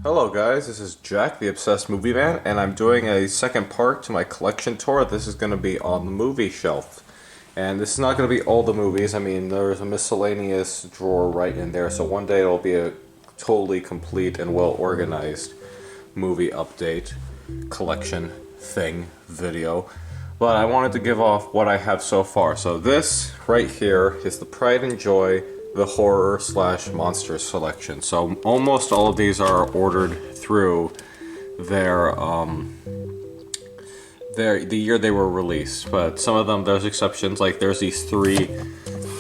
Hello guys, this is Jack, the Obsessed Movie Man, and I'm doing a second part to my collection tour. This is going to be on the movie shelf. And this is not going to be all the movies. I mean, there's a miscellaneous drawer right in there, so one day it'll be a totally complete and well-organized movie update, collection, thing, video. But I wanted to give off what I have so far. So this right here is the Pride and Joy the horror slash monster selection. So almost all of these are ordered through the year they were released, but some of them there's exceptions. Like there's these three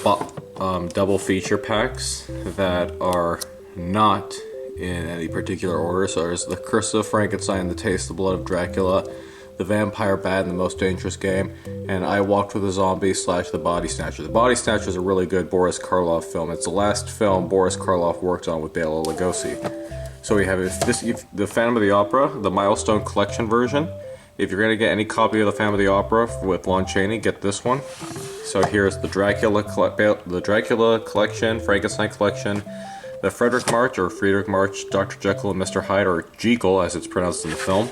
double feature packs that are not in any particular order. So there's the Curse of Frankenstein, the Taste of the Blood of Dracula, the Vampire Bad and the Most Dangerous Game, and I Walked with a Zombie / The Body Snatcher. The Body Snatcher is a really good Boris Karloff film. It's the last film Boris Karloff worked on with Bela Lugosi. So we have the Phantom of the Opera, the Milestone Collection version. If you're going to get any copy of the Phantom of the Opera with Lon Chaney, get this one. So here's the Dracula Collection, Frankenstein Collection, the Friedrich March, Dr. Jekyll and Mr. Hyde, or Jekyll as it's pronounced in the film,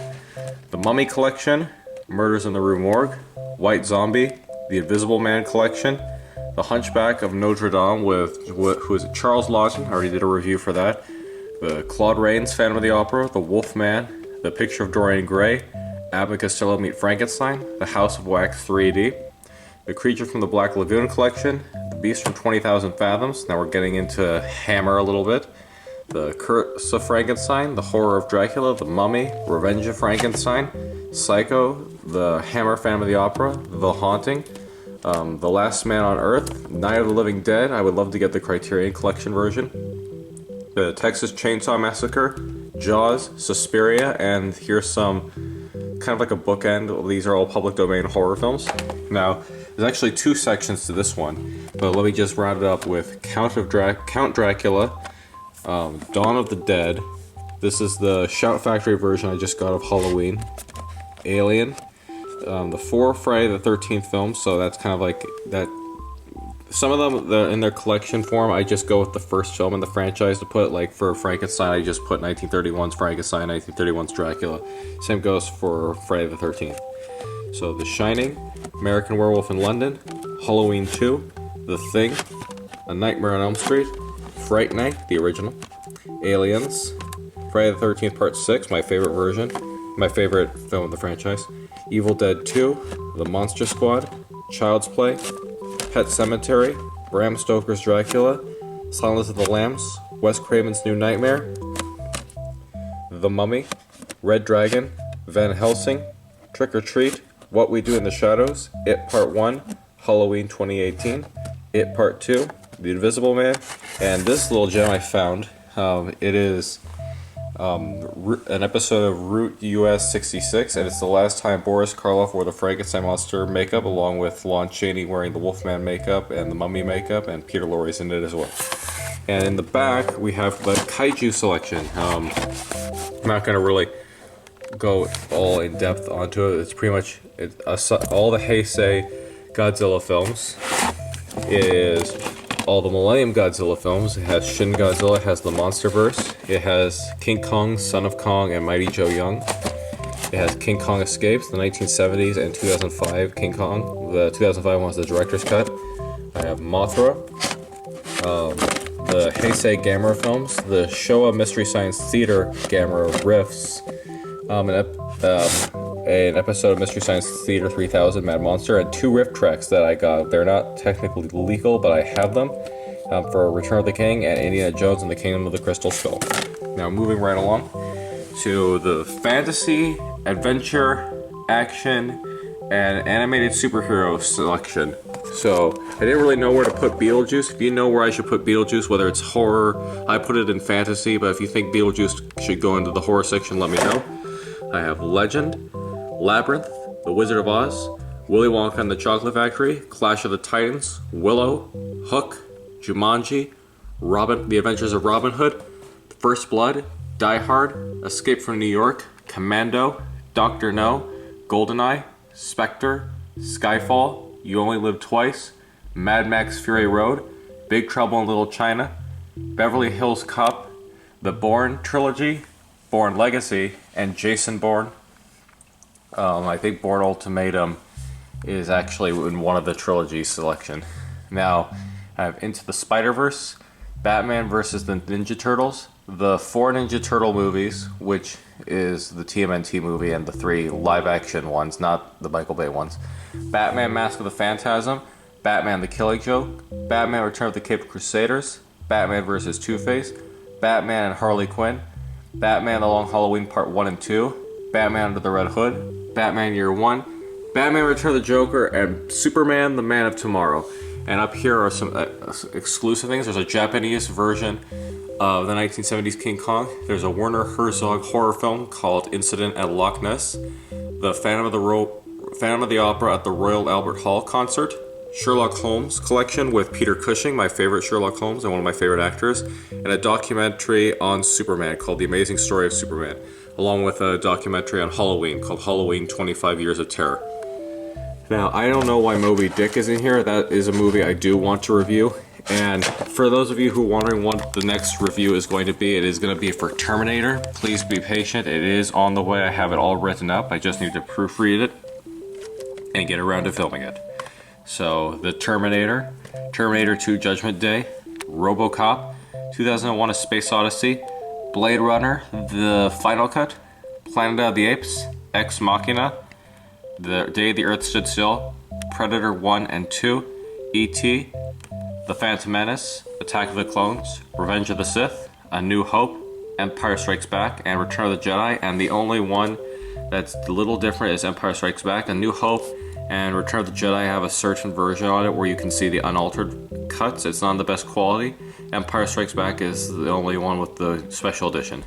the Mummy Collection, Murders in the Rue Morgue, White Zombie, the Invisible Man Collection, the Hunchback of Notre Dame who is it, Charles Lawton, I already did a review for that, the Claude Rains Phantom of the Opera, the Wolf Man, the Picture of Dorian Gray, Abbott and Costello Meet Frankenstein, the House of Wax 3D, the Creature from the Black Lagoon Collection, the Beast from 20,000 Fathoms, now we're getting into Hammer a little bit, the Curse of Frankenstein, the Horror of Dracula, the Mummy, Revenge of Frankenstein, Psycho, the Hammer Phantom of the Opera, The Haunting, The Last Man on Earth, Night of the Living Dead. I would love to get the Criterion Collection version, the Texas Chainsaw Massacre, Jaws, Suspiria, and here's some kind of like a bookend. These are all public domain horror films. Now, there's actually two sections to this one, but let me just round it up with Count Dracula, Dawn of the Dead. This is the Shout Factory version I just got of Halloween. Alien. The 4 Friday the 13th films, so that's kind of like that. Some of them, in their collection form, I just go with the first film in the franchise to put, like for Frankenstein, I just put 1931's Frankenstein, 1931's Dracula. Same goes for Friday the 13th. So The Shining, American Werewolf in London, Halloween 2, The Thing, A Nightmare on Elm Street, Fright Night, the original, Aliens, Friday the 13th Part 6, my favorite version, my favorite film of the franchise, Evil Dead 2, The Monster Squad, Child's Play, Pet Sematary, Bram Stoker's Dracula, Silence of the Lambs, Wes Craven's New Nightmare, The Mummy, Red Dragon, Van Helsing, Trick or Treat, What We Do in the Shadows, It Part 1, Halloween 2018, It Part 2, The Invisible Man, and this little gem I found. It is an episode of Route US 66, and it's the last time Boris Karloff wore the Frankenstein monster makeup, along with Lon Chaney wearing the Wolfman makeup and the Mummy makeup, and Peter Lorre's in it as well. And in the back, we have the Kaiju selection. I'm not going to really go all in depth onto it. It's pretty much all the Heisei Godzilla films. It is all the Millennium Godzilla films. It has Shin Godzilla, it has the Monsterverse, it has King Kong, Son of Kong, and Mighty Joe Young. It has King Kong Escapes, the 1970s and 2005 King Kong. The 2005 one was the director's cut. I have Mothra, the Heisei Gamera films, the Showa Mystery Science Theater Gamera riffs, an episode of Mystery Science Theater 3000 Mad Monster, and 2 riff tracks that I got. They're not technically legal, but I have them for Return of the King and Indiana Jones and the Kingdom of the Crystal Skull. Now moving right along to the fantasy, adventure, action, and animated superhero selection. So I didn't really know where to put Beetlejuice. If you know where I should put Beetlejuice, whether it's horror, I put it in fantasy, but if you think Beetlejuice should go into the horror section, let me know. I have Legend, Labyrinth, The Wizard of Oz, Willy Wonka and the Chocolate Factory, Clash of the Titans, Willow, Hook, Jumanji, The Adventures of Robin Hood, First Blood, Die Hard, Escape from New York, Commando, Dr. No, Goldeneye, Spectre, Skyfall, You Only Live Twice, Mad Max Fury Road, Big Trouble in Little China, Beverly Hills Cop, The Bourne Trilogy, Bourne Legacy, and Jason Bourne. I think Bourne Ultimatum is actually in one of the trilogy selection. Now, I have Into the Spider-Verse, Batman vs. the Ninja Turtles, the 4 Ninja Turtle movies, which is the TMNT movie and the 3 live-action ones, not the Michael Bay ones, Batman Mask of the Phantasm, Batman the Killing Joke, Batman Return of the Cape Crusaders, Batman vs. Two-Face, Batman and Harley Quinn, Batman The Long Halloween Part 1 and 2, Batman Under the Red Hood, Batman Year 1, Batman Return of the Joker, and Superman the Man of Tomorrow. And up here are some exclusive things. There's a Japanese version of the 1970s King Kong. There's a Werner Herzog horror film called Incident at Loch Ness, the Phantom of the Opera at the Royal Albert Hall concert, Sherlock Holmes collection with Peter Cushing, my favorite Sherlock Holmes and one of my favorite actors, and a documentary on Superman called The Amazing Story of Superman, along with a documentary on Halloween called Halloween 25 Years of Terror. Now, I don't know why Moby Dick is in here. That is a movie I do want to review. And for those of you who are wondering what the next review is going to be, it is going to be for Terminator. Please be patient. It is on the way. I have it all written up. I just need to proofread it and get around to filming it. So, the Terminator, Terminator 2 Judgment Day, RoboCop, 2001 A Space Odyssey, Blade Runner, The Final Cut, Planet of the Apes, Ex Machina, The Day the Earth Stood Still, Predator 1 and 2, E.T., The Phantom Menace, Attack of the Clones, Revenge of the Sith, A New Hope, Empire Strikes Back, and Return of the Jedi. And the only one that's a little different is Empire Strikes Back. A New Hope and Return of the Jedi have a certain version on it where you can see the unaltered cuts. It's not the best quality. Empire Strikes Back is the only one with the special edition.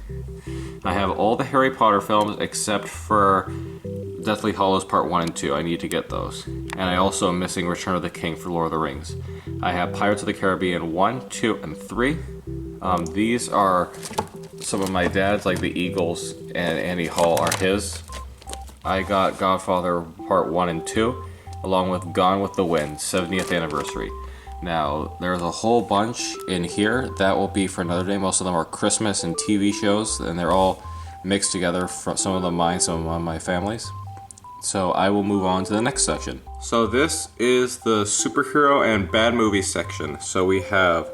I have all the Harry Potter films except for Deathly Hallows Part 1 and 2. I need to get those. And I also am missing Return of the King for Lord of the Rings. I have Pirates of the Caribbean 1, 2, and 3. These are some of my dad's, like the Eagles and Annie Hall are his. I got Godfather Part 1 and 2, along with Gone with the Wind, 70th anniversary. Now, there's a whole bunch in here. That will be for another day. Most of them are Christmas and TV shows, and they're all mixed together. Some of them mine, some of them my family's. So I will move on to the next section. So this is the superhero and bad movie section. So we have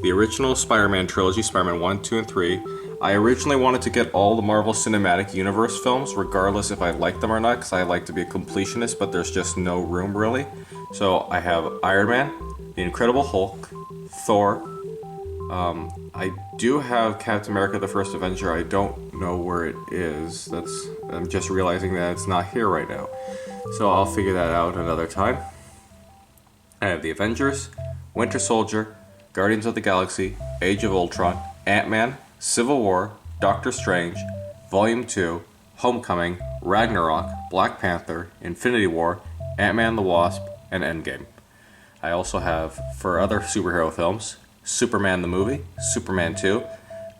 the original Spider-Man trilogy, Spider-Man 1, 2, and 3. I originally wanted to get all the Marvel Cinematic Universe films, regardless if I like them or not, because I like to be a completionist, but there's just no room really. So I have Iron Man, The Incredible Hulk, Thor. I do have Captain America: The First Avenger. I don't know where it is. I'm just realizing that it's not here right now. So I'll figure that out another time. I have the Avengers, Winter Soldier, Guardians of the Galaxy, Age of Ultron, Ant-Man, Civil War, Doctor Strange, Volume 2, Homecoming, Ragnarok, Black Panther, Infinity War, Ant-Man the Wasp, and Endgame. I also have, for other superhero films, Superman the Movie, Superman 2,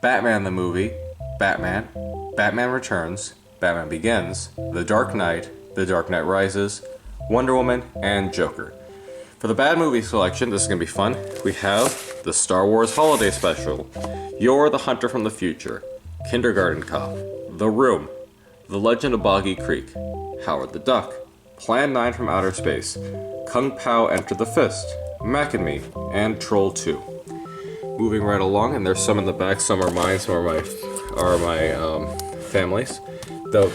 Batman the Movie, Batman, Batman Returns, Batman Begins, The Dark Knight Rises, Wonder Woman, and Joker. For the bad movie selection, this is going to be fun. We have the Star Wars Holiday Special, You're the Hunter from the Future, Kindergarten Cop, The Room, The Legend of Boggy Creek, Howard the Duck, Plan 9 from Outer Space, Kung Pao Enter the Fist, Mac and Me, and Troll 2. Moving right along, and there's some in the back, some are mine, some are my family's.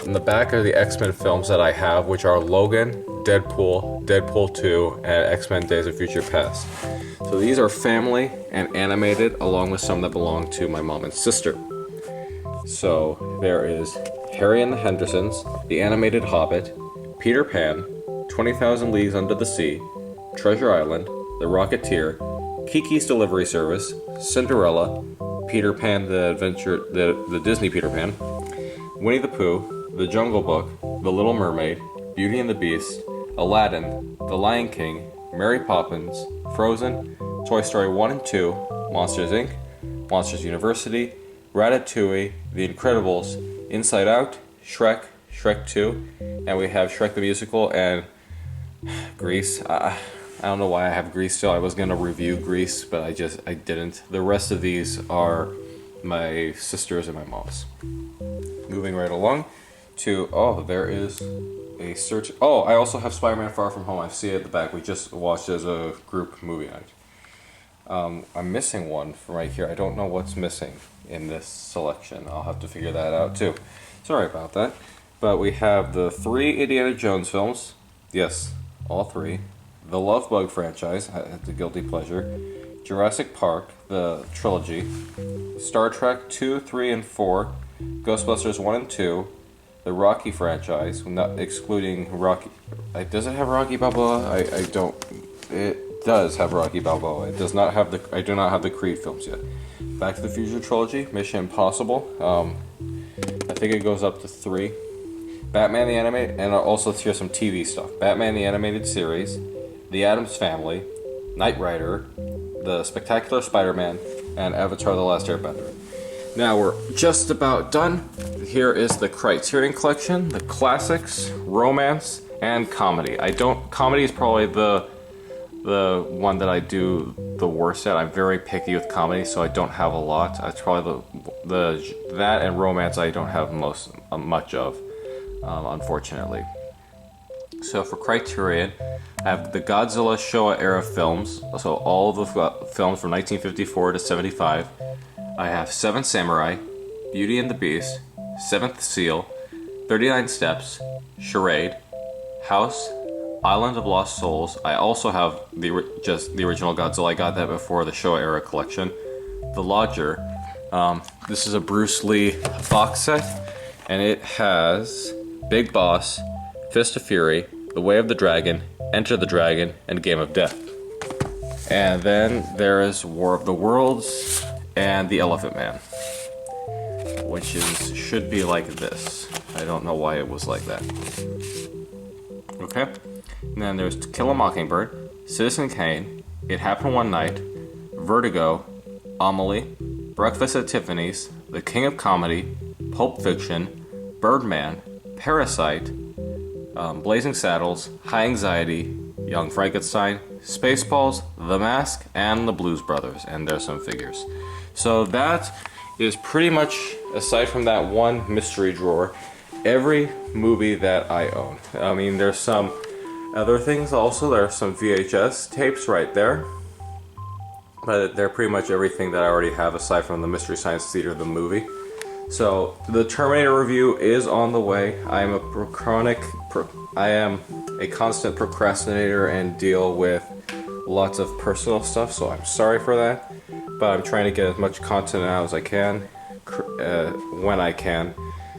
In the back are the X-Men films that I have, which are Logan, Deadpool, Deadpool 2, and X-Men Days of Future Past. So these are family and animated, along with some that belong to my mom and sister. So there is Harry and the Hendersons, The Animated Hobbit, Peter Pan, 20,000 Leagues Under the Sea, Treasure Island, The Rocketeer, Kiki's Delivery Service, Cinderella, Peter Pan the Disney Peter Pan, Winnie the Pooh, The Jungle Book, The Little Mermaid, Beauty and the Beast, Aladdin, The Lion King, Mary Poppins, Frozen, Toy Story 1 and 2, Monsters Inc., Monsters University, Ratatouille, The Incredibles, Inside Out, Shrek, Shrek 2, and we have Shrek the Musical and Grease. I don't know why I have Grease still. I was going to review Grease, but I didn't. The rest of these are my sister's and my mom's. Moving right along to, oh, there is a search. Oh, I also have Spider-Man Far From Home. I see it at the back. We just watched it as a group movie night. I'm missing one from right here. I don't know what's missing in this selection. I'll have to figure that out too. Sorry about that. But we have the 3 Indiana Jones films. Yes, all 3. The Love Bug franchise, the guilty pleasure. Jurassic Park, the trilogy. Star Trek 2, 3, and 4. Ghostbusters 1 and 2. The Rocky franchise, not excluding Rocky. Does it have Rocky Balboa? I don't. It does have Rocky Balboa. It does not have the. I do not have the Creed films yet. Back to the Future trilogy, Mission Impossible. I think it goes up to 3. Batman the Animated, and also here's some TV stuff. Batman the Animated Series, The Addams Family, Knight Rider, The Spectacular Spider-Man, and Avatar The Last Airbender. Now we're just about done. Here is the Criterion Collection, the classics, romance, and comedy. Comedy is probably the one that I do the worst at. I'm very picky with comedy, so I don't have a lot. That's probably that and romance I don't have much of, unfortunately. So for Criterion, I have the Godzilla Showa era films, so all the films from 1954 to 75. I have 7 Samurai, Beauty and the Beast, Seventh Seal, 39 Steps, Charade, House, Island of Lost Souls. I also have just the original Godzilla. I got that before the Showa era collection. The Lodger. This is a Bruce Lee box set, and it has Big Boss, Fist of Fury, The Way of the Dragon, Enter the Dragon, and Game of Death. And then there is War of the Worlds and The Elephant Man, which should be like this. I don't know why it was like that. Okay. And then there's To Kill a Mockingbird, Citizen Kane, It Happened One Night, Vertigo, Amelie, Breakfast at Tiffany's, The King of Comedy, Pulp Fiction, Birdman, Parasite, Blazing Saddles, High Anxiety, Young Frankenstein, Spaceballs, The Mask, and The Blues Brothers. And there's some figures. So that is pretty much, aside from that one mystery drawer, every movie that I own. I mean, there's some other things also. There are some VHS tapes right there. But they're pretty much everything that I already have aside from the Mystery Science Theater, the movie. So the Terminator review is on the way. I am a constant procrastinator and deal with lots of personal stuff, so I'm sorry for that. But I'm trying to get as much content out as I can, when I can.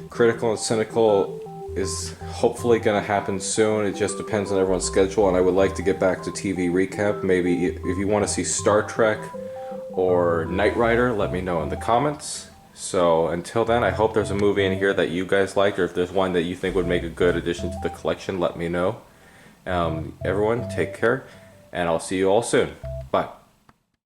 Critical and Cynical is hopefully going to happen soon. It just depends on everyone's schedule, and I would like to get back to TV recap. Maybe if you want to see Star Trek or Knight Rider, let me know in the comments. So until then, I hope there's a movie in here that you guys liked, or if there's one that you think would make a good addition to the collection, let me know. Everyone, take care, and I'll see you all soon. Bye.